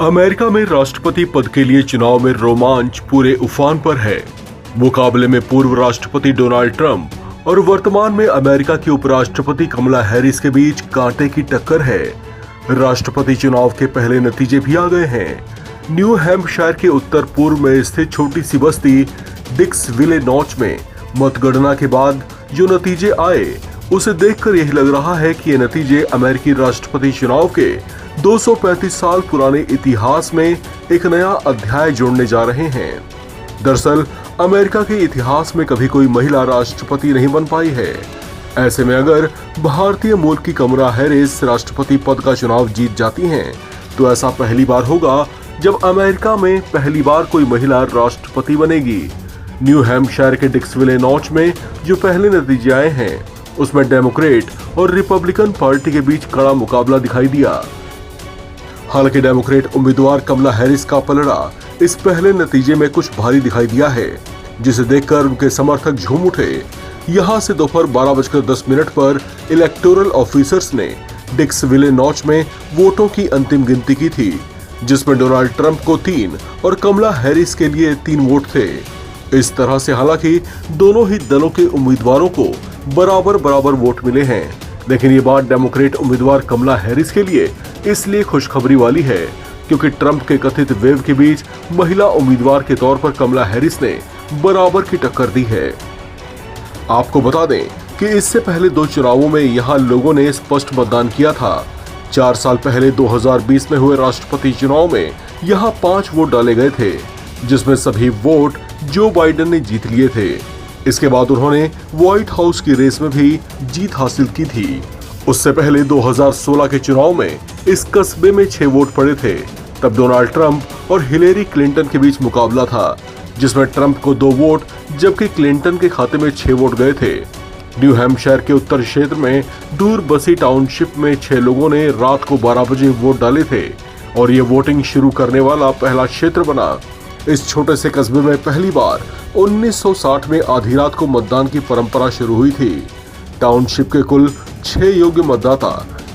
America में राष्ट्रपति पद के लिए चुनाव में रोमांच पूरे उफान पर है। मुकाबले में पूर्व राष्ट्रपति डोनाल्ड ट्रंप और वर्तमान में अमेरिका की उपराष्ट्रपति कमला हैरिस के बीच कांटे की टक्कर है। राष्ट्रपति चुनाव के पहले नतीजे भी आ गए हैं। न्यू हैम्पशायर के उत्तर पूर्व में स्थित छोटी सी बस्ती डिक्सविले नॉच में मतगणना के बाद जो नतीजे आए उसे देखकर यही लग रहा है कि ये नतीजे अमेरिकी राष्ट्रपति चुनाव के 235 साल पुराने इतिहास में एक नया अध्याय जोड़ने जा रहे हैं। दरअसल अमेरिका के इतिहास में कभी कोई महिला राष्ट्रपति नहीं बन पाई है। ऐसे में अगर भारतीय मूल की कमला हैरिस राष्ट्रपति पद का चुनाव जीत जाती हैं, तो ऐसा पहली बार होगा जब अमेरिका में पहली बार कोई महिला राष्ट्रपति बनेगी। न्यू हैम्पशायर के डिक्सविले नॉच में जो पहले नतीजे आए हैं उसमें डेमोक्रेट और रिपब्लिकन पार्टी के बीच कड़ा मुकाबला दिखाई दिया। हालांकि डेमोक्रेट उम्मीदवार कमला हैरिस का पलड़ा इस पहले नतीजे में कुछ भारी दिखाई दिया है, जिसे देखकर उनके समर्थक झूम उठे। यहां से दोपहर 12:10 पर इलेक्टोरल ऑफिसर्स ने डिक्सविले नॉच में वोटों की अंतिम गिनती की थी, जिसमें डोनाल्ड ट्रंप को 3 और कमला हैरिस के लिए 3 वोट थे। इस तरह से हालांकि दोनों ही दलों के उम्मीदवारों को बराबर वोट मिले हैं, लेकिन ये बात डेमोक्रेट उम्मीदवार कमला हैरिस के लिए इसलिए खुशखबरी वाली है क्योंकि ट्रंप के कथित वेव के बीच महिला उम्मीदवार के तौर पर कमला हैरिस ने बराबर की टक्कर दी है। आपको बता दें कि इससे पहले 2 चुनावों में यहां लोगों ने स्पष्ट मतदान किया था। 4 साल पहले 2020 में हुए राष्ट्रपति चुनाव में यहां 5 वोट डाले गए थे, जिसमें सभी वोट जो बाइडेन ने जीत लिए थे। इसके बाद उन्होंने व्हाइट हाउस की रेस में भी जीत हासिल की थी। उससे पहले 2016 के चुनाव में इस कस्बे में 6 वोट पड़े थे। तब डोनाल्ड ट्रंप और हिलेरी क्लिंटन के बीच मुकाबला था, जिसमें ट्रंप को 2 वोट जबकि क्लिंटन के खाते में 6 वोट गए थे। न्यू हैम्पशायर के उत्तर क्षेत्र में दूर बसी टाउनशिप में 6 लोगों ने रात को 12 बजे वोट डाले थे और ये वोटिंग शुरू करने वाला पहला क्षेत्र बना। इस छोटे से कस्बे में पहली बार 1960 में आधी रात को मतदान की परंपरा शुरू हुई थी। टाउनशिप के कुल 6 योग्य मतदाता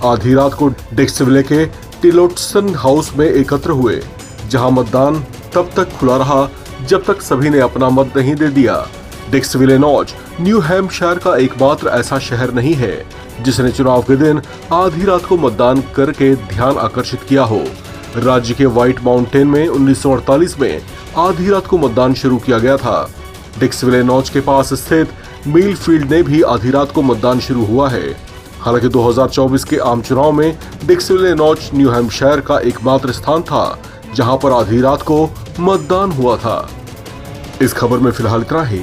आधी रात को डिक्सविले के टिलोटसन हाउस में एकत्र हुए, जहां मतदान तब तक खुला रहा जब तक सभी ने अपना मत नहीं दे दिया। डिक्सविले नॉच न्यू हैम्पशायर का एकमात्र ऐसा शहर नहीं है जिसने चुनाव के दिन आधी रात को मतदान करके ध्यान आकर्षित किया हो। राज्य के व्हाइट माउंटेन में 1948 में आधी रात को मतदान शुरू किया गया था। डिक्सविले नॉच के पास स्थित मीलफील्ड ने भी आधी रात को मतदान शुरू हुआ है। हालांकि 2024 के आम चुनाव में डिक्सविले नॉच न्यू हैम्पशायर का एकमात्र स्थान था जहां पर आधी रात को मतदान हुआ था। इस खबर में फिलहाल इतना ही।